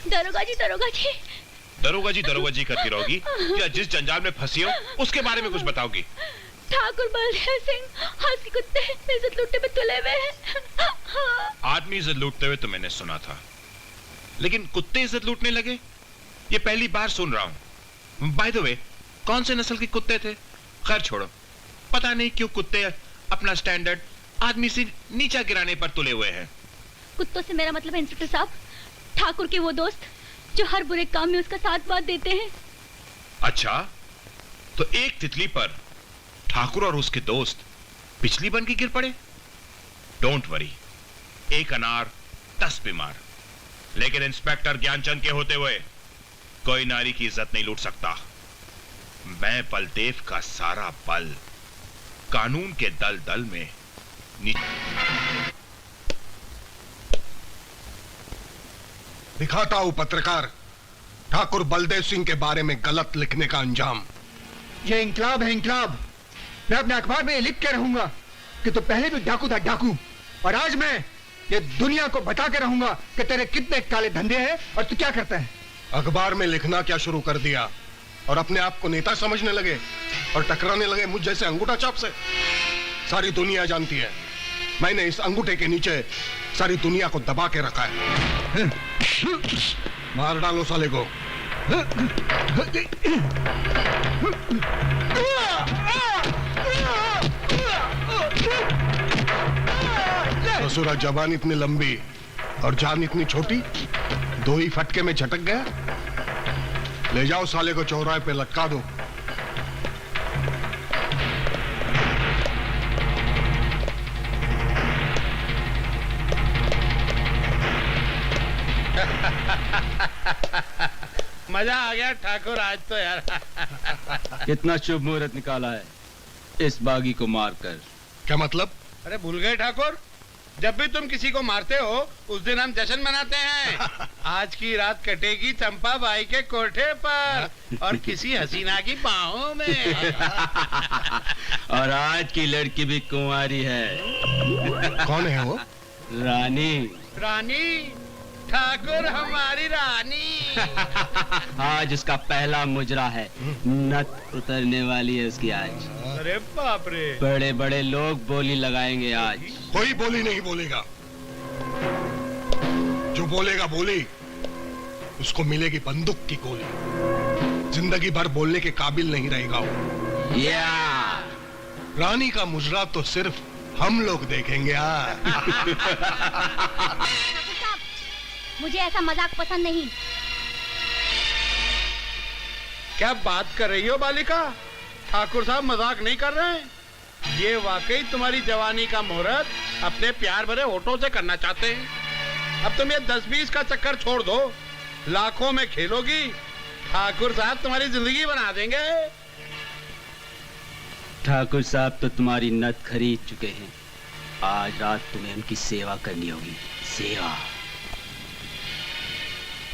दरोगा जी, दरोगा जी। दरोगा जी करती रहोगी या जिस जंजाल में फंसी हो उसके बारे में कुछ बताओगी? ठाकुर बलदेव सिंह हाथी कुत्ते इज्जत लूटने में तुले हुए हैं। आदमी इज्जत लूटते हुए तो मैंने सुना था, लेकिन कुत्ते इज्जत लूटने लगे ये पहली बार सुन रहा हूं। बाय द वे, कौन से नस्ल के कुत्ते थे? खैर छोड़ो, पता नहीं क्यों कुत्ते अपना स्टैंडर्ड आदमी से नीचा गिराने पर तुले हुए हैं। कुत्तों से मेरा मतलब है इंस्पेक्टर साहब, ठाकुर के वो दोस्त जो हर बुरे काम में उसका साथ बात देते हैं। अच्छा, तो एक तितली पर ठाकुर और उसके दोस्त बिजली बन के गिर पड़े। डोंट वरी, एक अनार 10 बीमार। लेकिन इंस्पेक्टर ज्ञानचंद के होते हुए कोई नारी की इज्जत नहीं लूट सकता। मैं बलदेव का सारा बल कानून के दल दल में दिखाता हूं पत्रकार ठाकुर बलदेव सिंह के बारे में गलत लिखने का अंजाम। ये इंकलाब है, इंकलाब। मैं अपने अखबार में ये लिख के रहूंगा कि तो पहले भी डाकू था, डाकू। और आज मैं ये दुनिया को बता के रहूंगा कि तेरे कितने काले धंधे हैं और तू क्या करता है। अखबार में लिखना क्या शुरू कर दिया और अपने आप को नेता समझने लगे और टकराने लगे मुझ जैसे अंगूठा छाप से। सारी दुनिया जानती है मैंने इस अंगूठे के नीचे सारी दुनिया को दबा के रखा है। मार डालो साले को। ससुरा जबान इतनी लंबी और जान इतनी छोटी, 2 ही फटके में झटक गया। ले जाओ साले को चौराहे पे लटका दो। मजा आ गया ठाकुर आज तो यार। कितना शुभ मुहूर्त निकाला है इस बागी को मारकर। क्या मतलब? अरे भूल गए ठाकुर, जब भी तुम किसी को मारते हो उस दिन हम जश्न मनाते हैं। आज की रात कटेगी चंपा बाई के कोठे पर और किसी हसीना की बाहों में। और आज की लड़की भी कुंवारी है। कौन है वो? रानी। रानी? ठाकुर हमारी रानी। आज उसका पहला मुजरा है, नथ उतरने वाली है उसकी आज। अरे बाप रे। बड़े बड़े लोग बोली लगाएंगे आज। कोई बोली नहीं बोलेगा। जो बोलेगा बोली उसको मिलेगी बंदूक की गोली। जिंदगी भर बोलने के काबिल नहीं रहेगा वो। या रानी का मुजरा तो सिर्फ हम लोग देखेंगे। मुझे ऐसा मजाक पसंद नहीं। क्या बात कर रही हो बालिका? ठाकुर साहब मजाक नहीं कर रहे हैं। ये वाकई तुम्हारी जवानी का मुहूर्त अपने प्यार भरे होठों से करना चाहते हैं। अब तुम ये 10-20 का चक्कर छोड़ दो, लाखों में खेलोगी। ठाकुर साहब तुम्हारी जिंदगी बना देंगे। ठाकुर साहब तो तुम्हारी नथ खरीद चुके हैं। आज रात तुम्हें उनकी सेवा करनी होगी। सेवा।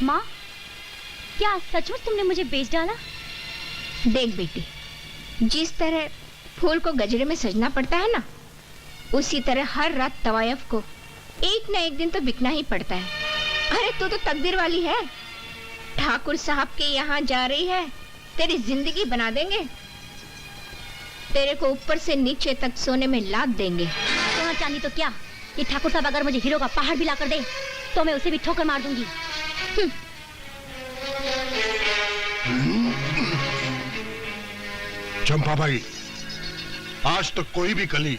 माँ, क्या सचमुच तुमने मुझे बेच डाला? देख बेटी, जिस तरह फूल को गजरे में सजना पड़ता है ना, उसी तरह हर रात तवायफ को एक न एक दिन तो बिकना ही पड़ता है। अरे तू तो तकदीर वाली है। ठाकुर साहब के यहाँ जा रही है, तेरी जिंदगी बना देंगे। तेरे को ऊपर से नीचे तक सोने में लाद देंगे। सोना चांदी तो क्या, ये ठाकुर साहब अगर मुझे हीरो का पहाड़ भी ला कर दे तो मैं उसे भी ठोकर मार दूंगी। चंपा भाई, आज तक कोई भी कली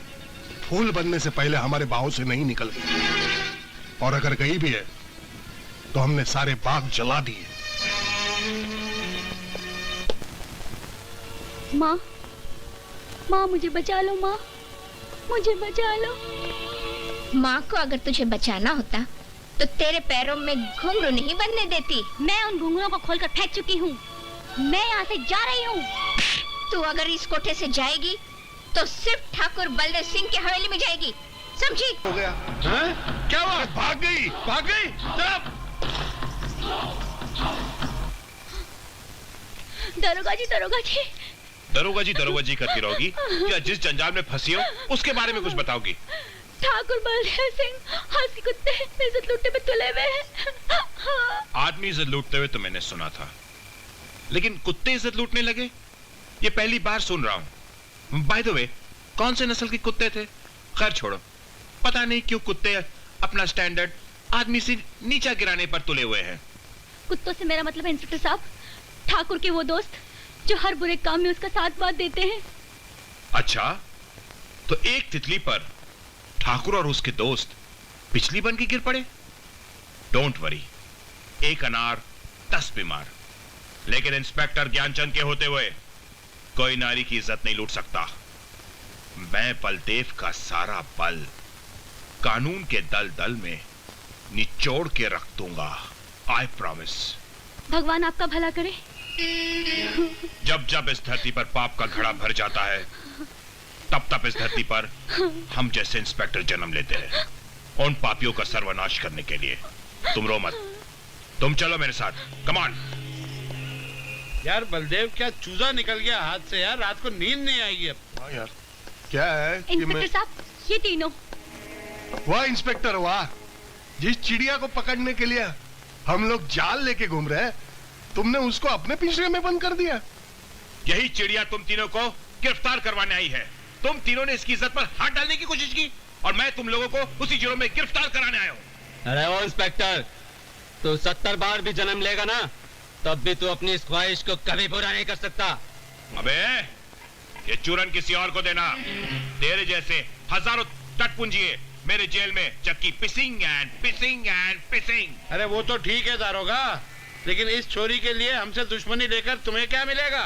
फूल बनने से पहले हमारे बाहों से नहीं निकल गई, और अगर गई भी है तो हमने सारे बाग जला दिए। माँ, माँ मुझे बचा लो। माँ मुझे बचा लो। माँ को अगर तुझे बचाना होता तो तेरे पैरों में घुंघरू नहीं बनने देती। मैं उन घुंघरूओं को खोलकर फेंक चुकी हूँ। मैं यहाँ से जा रही हूँ। तू अगर इस कोठे से जाएगी तो सिर्फ ठाकुर बलदेव सिंह की हवेली में जाएगी, समझी? हो गया। हैं? क्या हुआ? भाग गई। भाग गई? चुप! दरोगा जी, दरोगा जी। दरोगा जी करती रहोगी या जिस जंजाल में फंसी हो उसके बारे में कुछ बताओगी? ठाकुर बलदेव सिंह हाथी कुत्ते इज्जत लूटने में तुले हुए हैं। आदमी इज्जत लूटते हुए तो मैंने सुना था, लेकिन कुत्ते इज्जत लूटने लगे ये पहली बार सुन रहा हूं। बाय द वे, कौन से नस्ल के कुत्ते थे? खैर छोड़ो, पता नहीं क्यों कुत्ते अपना स्टैंडर्ड आदमी से नीचा गिराने पर तुले हुए हैं। कुत्तों से मेरा मतलब है इंस्पेक्टर साहब, ठाकुर के वो दोस्त जो हर बुरे काम में उसका साथ बात देते हैं। अच्छा, तो एक तितली पर ठाकुर और उसके दोस्त बिजली बन के गिर पड़े। डोंट वरी, एक अनार 10 बीमार। लेकिन इंस्पेक्टर ज्ञानचंद के होते हुए कोई नारी की इज्जत नहीं लूट सकता। मैं बलदेव का सारा बल कानून के दल दल में निचोड़ के रख दूंगा। I promise. भगवान आपका भला करे। जब जब इस धरती पर पाप का घड़ा भर जाता है, तब तब इस धरती पर हम जैसे इंस्पेक्टर जन्म लेते हैं, उन पापियों का सर्वनाश करने के लिए। तुम रो मत, तुम चलो मेरे साथ, कम ऑन। यार बलदेव, क्या चूजा निकल गया हाथ से यार, रात को नींद नहीं आएगी अब। हाँ यार, क्या है कि इंस्पेक्टर साहब, ये तीनों। वाह इंस्पेक्टर वाह, जिस चिड़िया को पकड़ने के लिए हम लोग जाल लेके घूम रहे हैं, तुमने उसको अपने पिंजरे में बंद कर दिया। यही चिड़िया तुम तीनों को गिरफ्तार करवाने आई है। तुम तीनों ने इसकी इज्जत पर हाथ डालने की कोशिश की और मैं तुम लोगों को उसी जुर्म में गिरफ्तार कराने आया हूं। अरे वो इंस्पेक्टर, तू 70 बार भी जन्म लेगा ना, तब भी तू अपनी इस ख्वाहिश को कभी पूरा नहीं कर सकता। अबे, ये चूरन किसी और को देना। तेरे जैसे हजारों टटपुंजिए मेरे जेल में चक्की पिसिंग एंड पिसिंग एंड पिसिंग। अरे वो तो ठीक है दारोगा, लेकिन इस छोरी के लिए हमसे दुश्मनी लेकर तुम्हें क्या मिलेगा?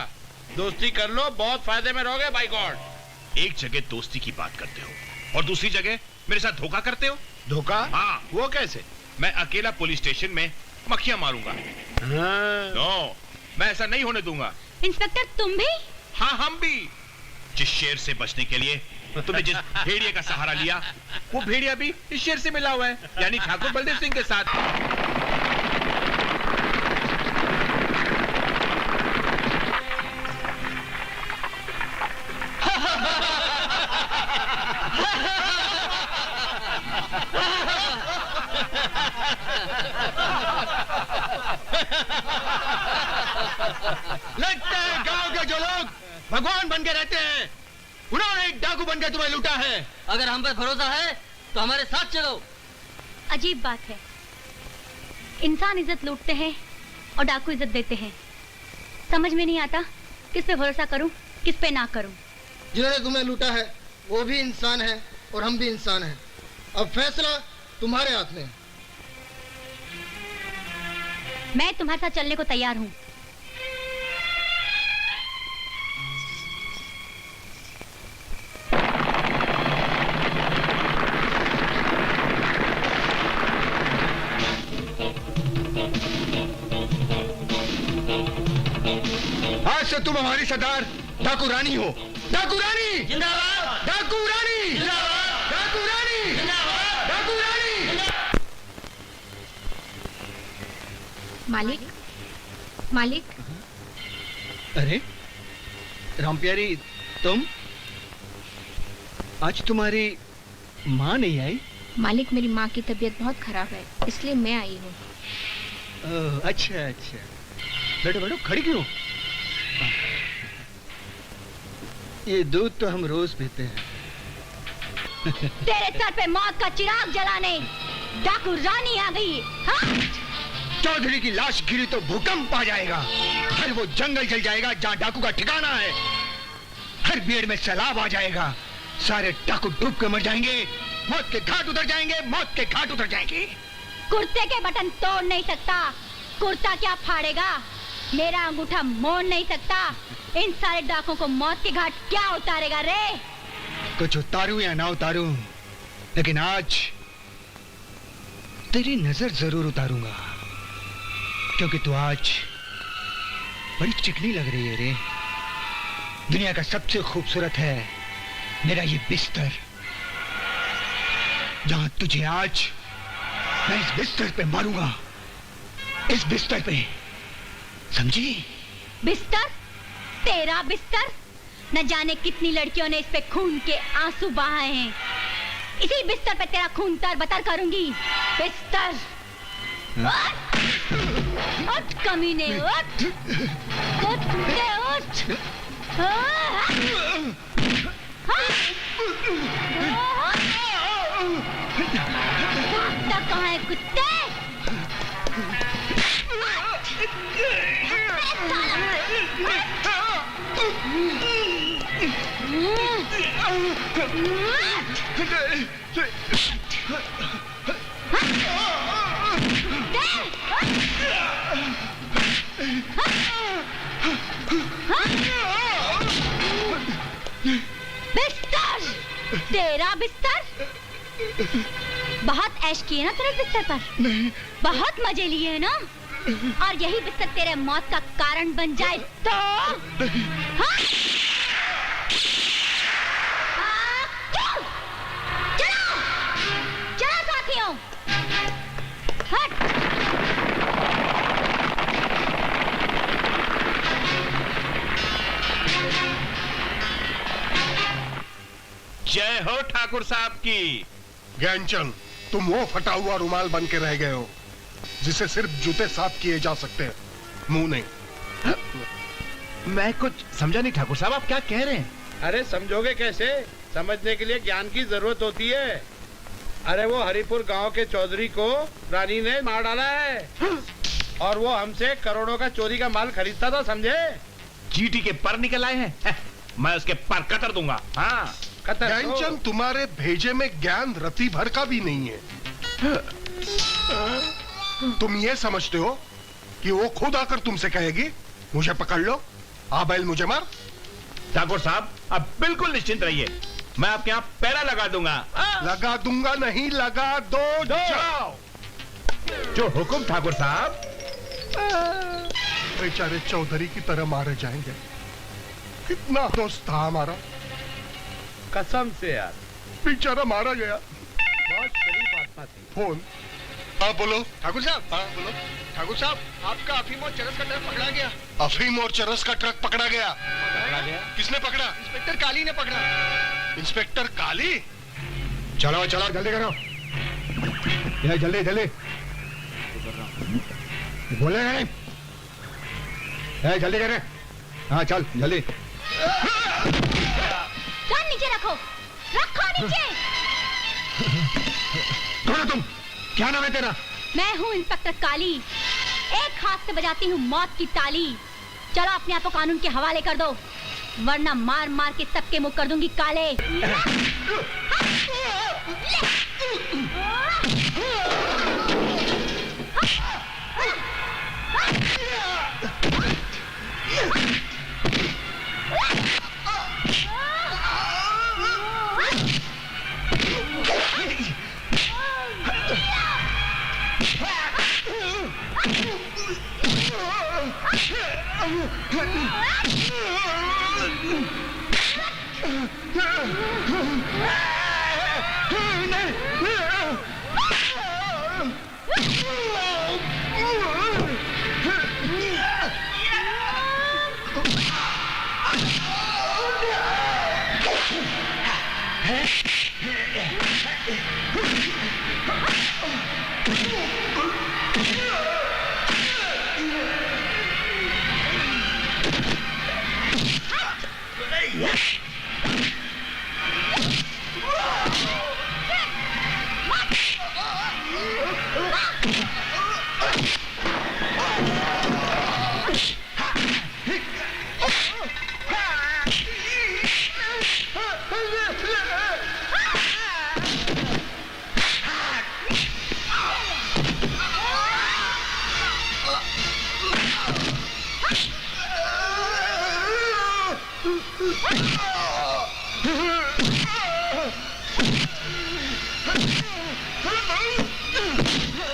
दोस्ती कर लो, बहुत फायदे में रहोगे बाय गॉड। एक जगह दोस्ती की बात करते हो और दूसरी जगह मेरे साथ धोखा करते हो। धोखा? हाँ। वो कैसे? मैं अकेला पुलिस स्टेशन में मक्खियां मारूंगा। हाँ। नो, मैं ऐसा नहीं होने दूंगा। इंस्पेक्टर तुम भी? हाँ, हम भी। जिस शेर से बचने के लिए तुमने जिस भेड़िए का सहारा लिया, वो भेड़िया भी इस शेर से मिला हुआ है, यानी ठाकुर बलदेव सिंह के साथ। लगता है गांव के जो लोग भगवान बन के रहते हैं, उन्होंने एक डाकू बन के तुम्हें लूटा है। अगर हम पर भरोसा है तो हमारे साथ चलो। अजीब बात है, इंसान इज्जत लूटते हैं और डाकू इज्जत देते हैं। समझ में नहीं आता किस पे भरोसा करूं, किस पे ना करूं। जिन्होंने तुम्हें लूटा है वो भी इंसान है और हम भी इंसान हैं। अब फैसला तुम्हारे हाथ में है। मैं तुम्हारे साथ चलने को तैयार हूं। आज से तुम हमारी सरदार डाकू रानी हो। डाकू रानी जिंदाबाद, डाकू रानी जिंदाबाद, डाकू रानी जिंदाबाद। डाकू रानी। मालिक, मालिक, अरे रामप्यारी, तुम आज तुम्हारी माँ नहीं आई? मालिक मेरी माँ की तबीयत बहुत खराब है, इसलिए मैं आई हूँ। अच्छा अच्छा, बैठो बैठो, खड़ी क्यों? ये दूध तो हम रोज पीते हैं। तेरे सर पे मौत का चिराग जलाने डाकू रानी आ गई। हाँ? चौधरी की लाश गिरी तो भूकंप आ जाएगा, हर वो जंगल जल जाएगा जहाँ डाकू का ठिकाना है, हर बीड़ में सैलाब आ जाएगा, सारे डाकू डूब के मर जाएंगे, मौत के घाट उतर जाएंगे, मौत के घाट उतर जाएंगे। कुर्ते के बटन तोड़ नहीं सकता, कुर्ता क्या फाड़ेगा? मेरा अंगूठा मोड़ नहीं सकता, इन सारे डाकों को मौत के घाट क्या उतारेगा रे? कुछ उतारूं या ना उतारूं, लेकिन आज तेरी नजर जरूर उतारूंगा, क्योंकि तू आज बड़ी चिकनी लग रही है रे। दुनिया का सबसे खूबसूरत है मेरा ये बिस्तर, जहां तुझे आज मैं इस बिस्तर पे मारूंगा, इस बिस्तर पे, समझी? बिस्तर? तेरा बिस्तर? न जाने कितनी लड़कियों ने इस पे खून के आंसू बहाए हैं। इसी बिस्तर पे तेरा खून तर बतर करूंगी। बिस्तर। उठ कमीने उठ, उठ के उठ। भागता कहाँ है कुत्ते? बिस्तर, तेरा बिस्तर? बहुत ऐश किए ना तेरे बिस्तर पर? नहीं। बहुत मजे लिए है ना? और यही बिस्तर तेरे मौत का कारण बन जाए तो? हाँ? चलो, चलो साथियों, हट। जय हो ठाकुर साहब की। ज्ञानचंद, तुम वो फटा हुआ रुमाल बन के रह गए हो जिसे सिर्फ जूते साफ किए जा सकते हैं, मुंह नहीं। मैं कुछ समझा नहीं ठाकुर साहब, आप क्या कह रहे हैं? अरे समझोगे कैसे? समझने के लिए ज्ञान की जरूरत होती है। अरे वो हरिपुर गांव के चौधरी को रानी ने मार डाला है और वो हमसे करोड़ों का चोरी का माल खरीदता था, समझे? चीटी के पर निकल आए हैं। मैं उसके पर कतर दूंगा। हाँ, ज्ञानचंद, तुम्हारे भेजे में ज्ञान रति भर का भी नहीं है। तुम ये समझते हो कि वो खुद आकर तुमसे कहेगी मुझे पकड़ लो, आ बैल मुझे मार? ठाकुर साहब, आप बिल्कुल निश्चिंत रहिए, मैं आपके यहाँ पैरा लगा दूंगा। लगा दूंगा नहीं, लगा दो, जाओ। जो हुकुम ठाकुर साहब। बेचारे चौधरी की तरह मारे जाएंगे। कितना दोस्त था हमारा, कसम से यार, बेचारा मारा गया। बहुत शरीफ आत्मा थी। फोन। हाँ बोलो ठाकुर साहब। हाँ बोलो ठाकुर साहब, आपका अफीम और चरस का ट्रक पकड़ा गया। अफीम और चरस का ट्रक पकड़ा गया। पकड़ा गया? किसने पकड़ा? इंस्पेक्टर काली ने पकड़ा। इंस्पेक्टर काली? चलो चलो, जल्दी करो, ये जल्दी जल्दी बोले नहीं, जल्दी करे। हाँ चल जल्दी। कान नीचे रखो, रखो नीचे। कौन है तुम? क्या नाम है तेरा? मैं हूँ इंस्पेक्टर काली, एक हाथ से बजाती हूँ मौत की ताली। चलो अपने आप को कानून के हवाले कर दो, वरना मार मार के सबके मुंह कर दूंगी काले।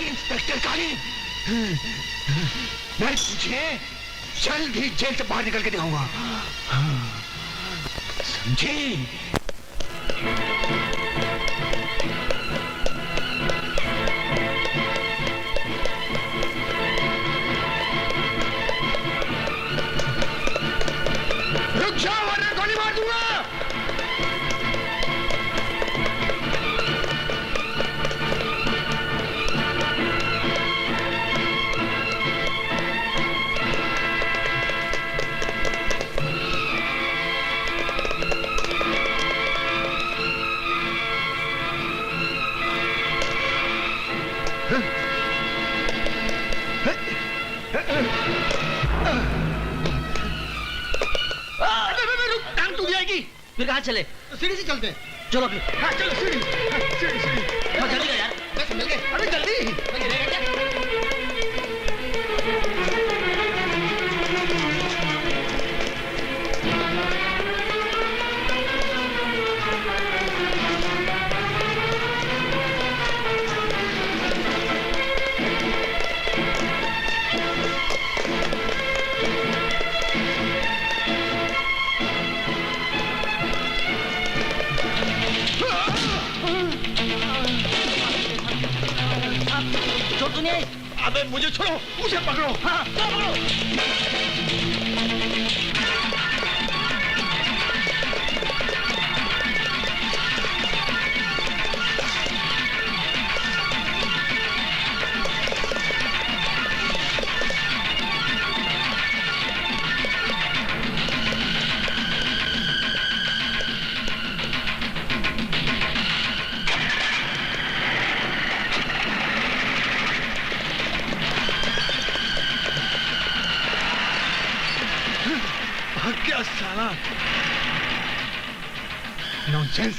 इंस्पेक्टर काली, मैं तुझे जल्द ही जेल से बाहर निकल के दिखाऊंगा, समझी? रुक जाओ वरना गोली मार दूंगा। टांग टूट जाएगी। फिर कहाँ चले? सीढ़ी से चलते हैं। चलो फिर। हाँ चलो सीढ़ी। सीढ़ी सीढ़ी। जल्दी कर यार। बस मिल गए। अरे जल्दी। छोड़ नहीं आई। अबे मुझे छोड़ो, मुझे पकड़ो। हाँ पकड़ो। क्या साला नॉनसेंस।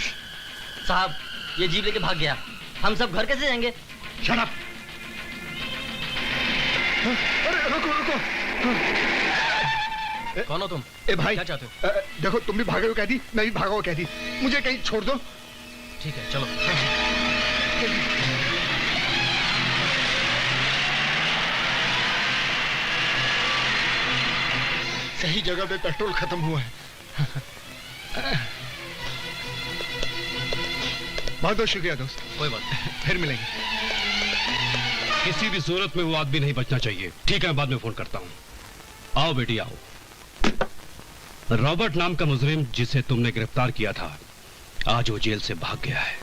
साहब ये जीप लेके भाग गया, हम सब घर कैसे जाएंगे? Shut up. अरे रुको रुको। कौन हो तुम? ए भाई क्या चाहते हो? देखो तुम भी भागे हो कह दी, मैं भी भागा हो कह दी, मुझे कहीं छोड़ दो। ठीक है चलो। सही जगह पे पेट्रोल खत्म हुआ है। बहुत बहुत शुक्रिया दोस्त। कोई बात नहीं। फिर मिलेंगे। किसी भी सूरत में वो आदमी नहीं बचना चाहिए। ठीक है, मैं बाद में फोन करता हूँ। आओ बेटी आओ। रॉबर्ट नाम का मुजरिम जिसे तुमने गिरफ्तार किया था, आज वो जेल से भाग गया है।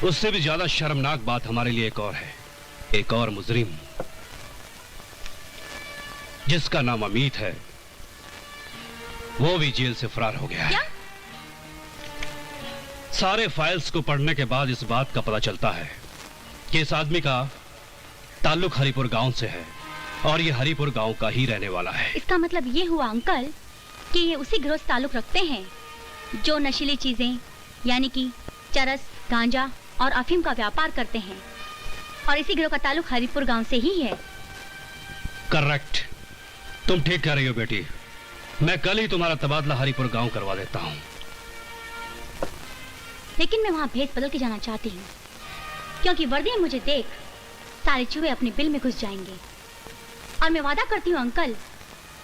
उससे भी ज्यादा शर्मनाक बात हमारे लिए एक और है। एक और मुजरिम जिसका नाम अमित है, वो भी जेल से फरार हो गया है। क्या? सारे फाइल्स को पढ़ने के बाद इस बात का पता चलता है कि इस आदमी का ताल्लुक हरिपुर गांव से है और ये हरिपुर गांव का ही रहने वाला है। इसका मतलब ये हुआ अंकल कि ये उसी गिरोह से ताल्लुक रखते हैं जो नशीली चीजें यानी कि चरस, गांजा और अफीम का व्यापार करते हैं, और इसी गिरोह का ताल्लुक हरिपुर गांव से ही है। करेक्ट, तुम ठीक कह रही हो बेटी। मैं कल ही तुम्हारा तबादला हरिपुर गांव करवा देता हूँ। लेकिन मैं वहाँ भेस बदल के जाना चाहती हूँ, क्योंकि वर्दी में मुझे देख सारे चूहे अपने बिल में घुस जाएंगे, और मैं वादा करती हूँ अंकल,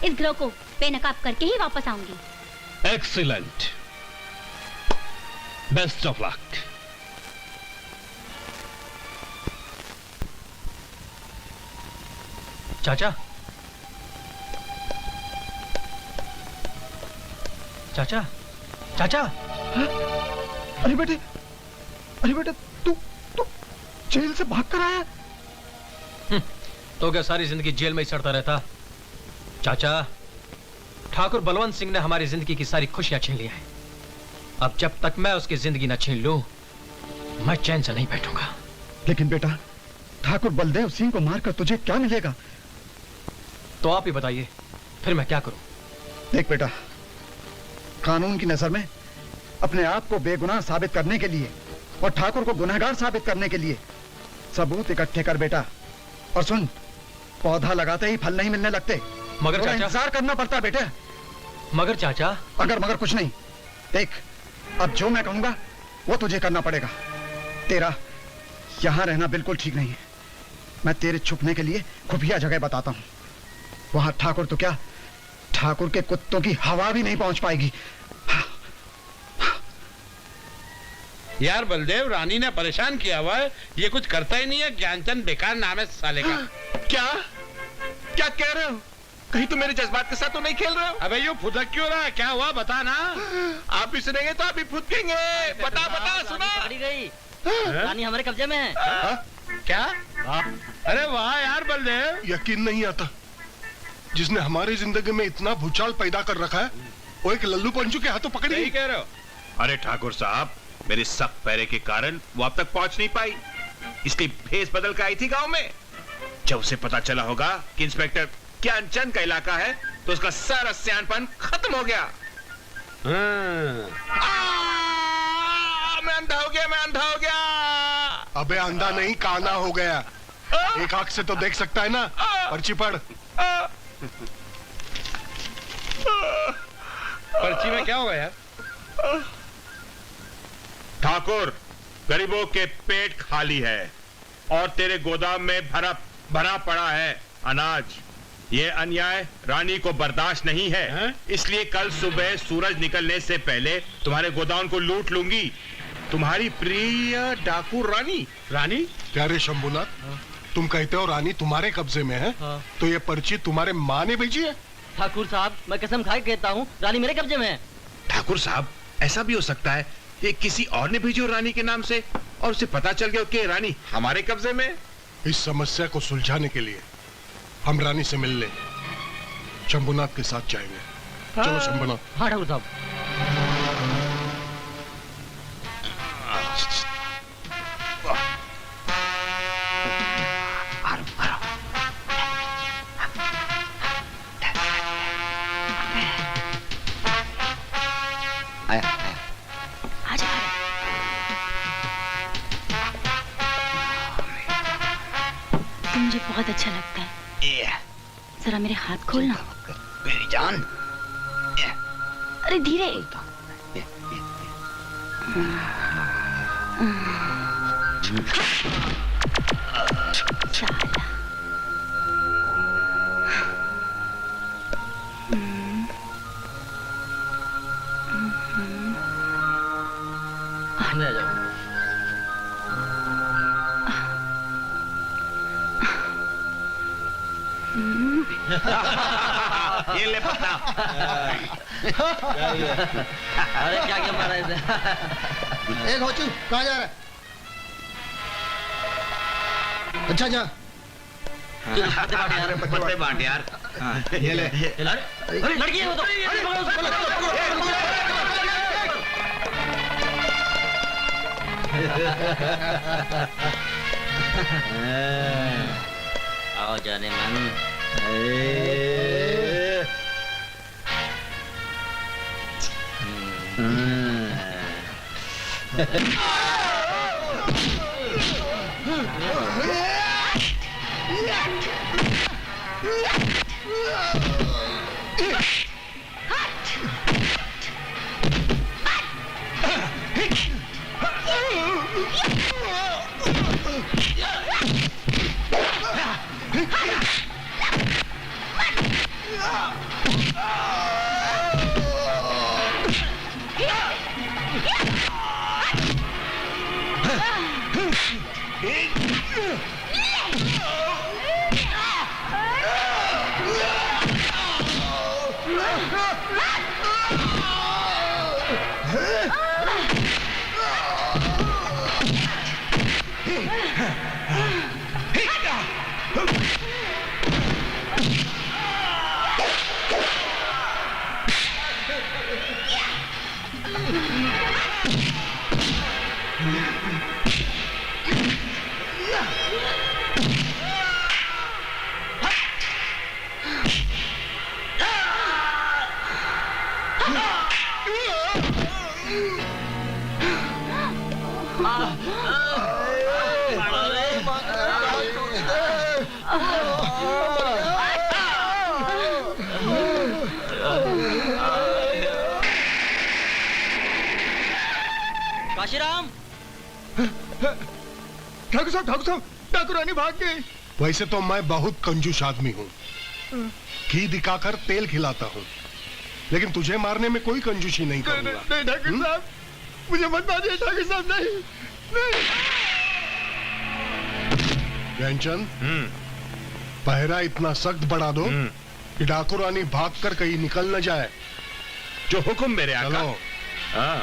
इस गिरोह को बेनकाब करके ही वापस आऊंगी। Excellent, best of luck. चाचा, चाचा, चाचा। अरे बेटे तू जेल से भाग कर आया? तो क्या सारी जिंदगी जेल में ही सड़ता रहता? चाचा, ठाकुर बलवंत सिंह ने हमारी जिंदगी की सारी खुशियां छीन ली हैं। अब जब तक मैं उसकी जिंदगी न छीन लूं, मैं चैन से नहीं बैठूंगा। लेकिन बेटा, ठाकुर बलदेव सिंह को मारकर तुझे क्या मिलेगा? तो आप ही बताइए, फिर मैं क्या करूं? देख बेटा, कानून की नजर में अपने आप को बेगुनाह साबित करने के लिए और ठाकुर को गुनहगार साबित करने के लिए सबूत इकट्ठे कर बेटा। और सुन, पौधा लगाते ही फल नहीं मिलने लगते, मगर थोड़ा चाचा, इंतजार करना पड़ता है बेटे। मगर चाचा, अगर मगर कुछ नहीं। देख, अब जो मैं कहूंगा वो तुझे करना पड़ेगा। तेरा यहां रहना बिल्कुल ठीक नहीं है। मैं तेरे छुपने के लिए खुफिया जगह बताता हूं। वहां ठाकुर तो क्या, ठाकुर के कुत्तों की हवा भी नहीं पहुंच पाएगी। यार बलदेव, रानी ने परेशान किया हुआ है, ये कुछ करता ही नहीं है। ज्ञानचंद बेकार नाम है साले का। क्या क्या कह रहे हो? कहीं तुम मेरे जज्बात के साथ तो नहीं खेल रहे हो? अबे यूं फुदक क्यों रहा है? क्या हुआ बता ना। आप भी सुनेंगे तो आप भी फुदकेंगे। बता बता, सुना। पकड़ी गई। रानी हमारे कब्जे में है। क्या? अरे वाह यार बलदेव, यकीन नहीं आता, जिसने हमारी जिंदगी में इतना भूचाल पैदा कर रखा है, वो एक लल्लू पंचू के हाथों पकड़ी। सही कह रहे हो। अरे ठाकुर साहब, मेरे सख्त पैरे के कारण वो अब तक पहुंच नहीं पाई, इसलिए भेस बदल कर आई थी गांव में। जब उसे पता चला होगा कि इंस्पेक्टर ज्ञानचंद का इलाका है तो उसका सारा सियानपन खत्म हो गया। मैं अंधा हो गया, मैं अंधा हो गया। अबे अंधा नहीं, काना हो गया। एक आंख से तो देख सकता है ना। पर्ची पढ़। पर्ची में क्या होगा यार? ठाकुर, गरीबों के पेट खाली है और तेरे गोदाम में भरा पड़ा है अनाज। ये अन्याय रानी को बर्दाश्त नहीं है, इसलिए कल सुबह सूरज निकलने से पहले तुम्हारे गोदाम को लूट लूंगी। तुम्हारी प्रिय डाकू रानी। रानी? क्या रे शंभुनाथ, तुम कहते हो रानी तुम्हारे कब्जे में है? तो ये पर्ची तुम्हारे माँ ने भेजी है? ठाकुर साहब, मैं कसम खा के कहता हूँ रानी मेरे कब्जे में है। ठाकुर साहब, ऐसा भी हो सकता है ये किसी और ने भेजी हो रानी के नाम से और उसे पता चल गया कि रानी हमारे कब्जे में। इस समस्या को सुलझाने के लिए हम रानी से मिलने शंभुनाथ के साथ जाएंगे। चलो शंभुनाथ। हाँ ठाकुर साहब। मुझे बहुत अच्छा लगता है। जरा मेरे हाथ खोलना। मेरी जान। अरे धीरे। साला। आ जाओ। ये ले पता। अरे क्या क्या मारा इसे? एक होचू कहाँ जा रहा है? अच्छा जा। पत्ते बांट यार। ये ले। लड़की है वो तो। आओ जाने मन। काशीराम। ठाकुर साहब, ठाकुर रानी भाग गई। वैसे तो मैं बहुत कंजूस आदमी हूँ, घी दिखाकर तेल खिलाता हूँ, लेकिन तुझे मारने में कोई कंजूसी नहीं करूँगा। नहीं ठाकुर साहब, मुझे मत मारिए ठाकुर साहब, नहीं। ज्ञानचंद, पहरा इतना सख्त बढ़ा दो कि डाकू रानी भागकर कहीं निकल न जाए। जो हुक्म मेरे आका। हाँ।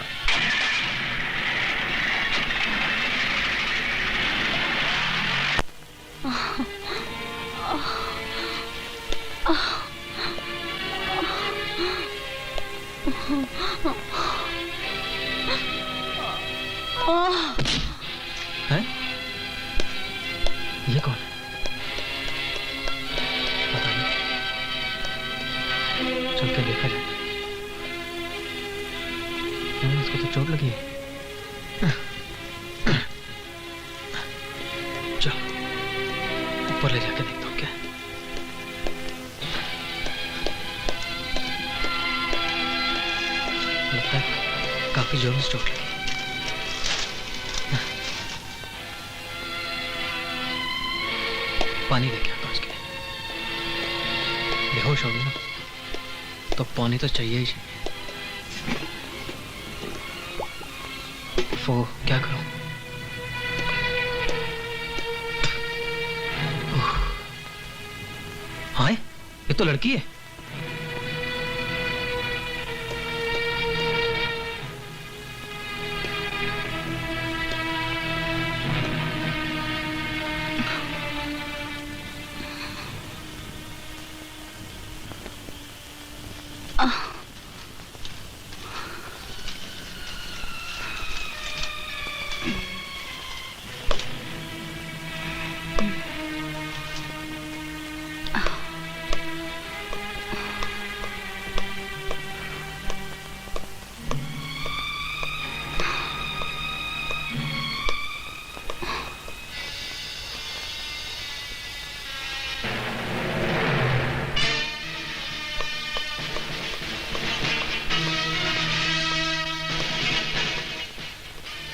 हैं? ये कौन है? जाकर देखा जाए। इसको तो चोट लगी है। चलो ऊपर ले जाकर देखता हूँ क्या। लगता है काफी जोरों से चोट लगी। पानी लेके आता हूँ इसके लिए। बेहोश होगी ना तो पानी तो चाहिए ही चाहिए। वो क्या करूं? हाँ ये तो लड़की है।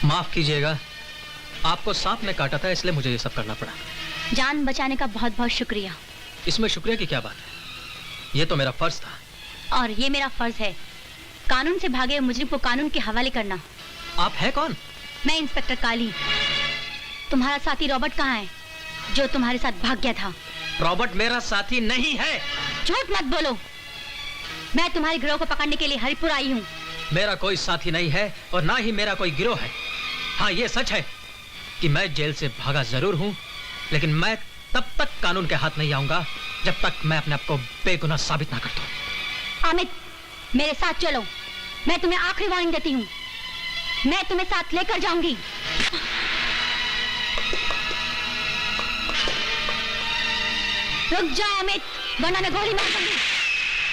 माफ कीजिएगा, आपको सांप ने काटा था इसलिए मुझे ये सब करना पड़ा। जान बचाने का बहुत बहुत शुक्रिया। इसमें शुक्रिया की क्या बात है? ये तो मेरा फर्ज था। और ये मेरा फर्ज है कानून से भागे मुजरिम को कानून के हवाले करना। आप हैं कौन? मैं इंस्पेक्टर काली। तुम्हारा साथी रॉबर्ट कहाँ है जो तुम्हारे साथ भाग गया था? रॉबर्ट मेरा साथी नहीं है। झूठ मत बोलो। मैं तुम्हारे गिरोह को पकड़ने के लिए हरिपुर आई हूँ। मेरा कोई साथी नहीं है और ना ही मेरा कोई गिरोह है। हाँ ये सच है कि मैं जेल से भागा जरूर हूं, लेकिन मैं तब तक कानून के हाथ नहीं आऊंगा जब तक मैं अपने आप को बेगुनाह साबित ना कर दूं। अमित मेरे साथ चलो, मैं तुम्हें आखिरी वार्निंग देती हूँ। मैं तुम्हें साथ लेकर जाऊंगी। रुक जाओ अमित, वरना मैं गोली मार दूंगी।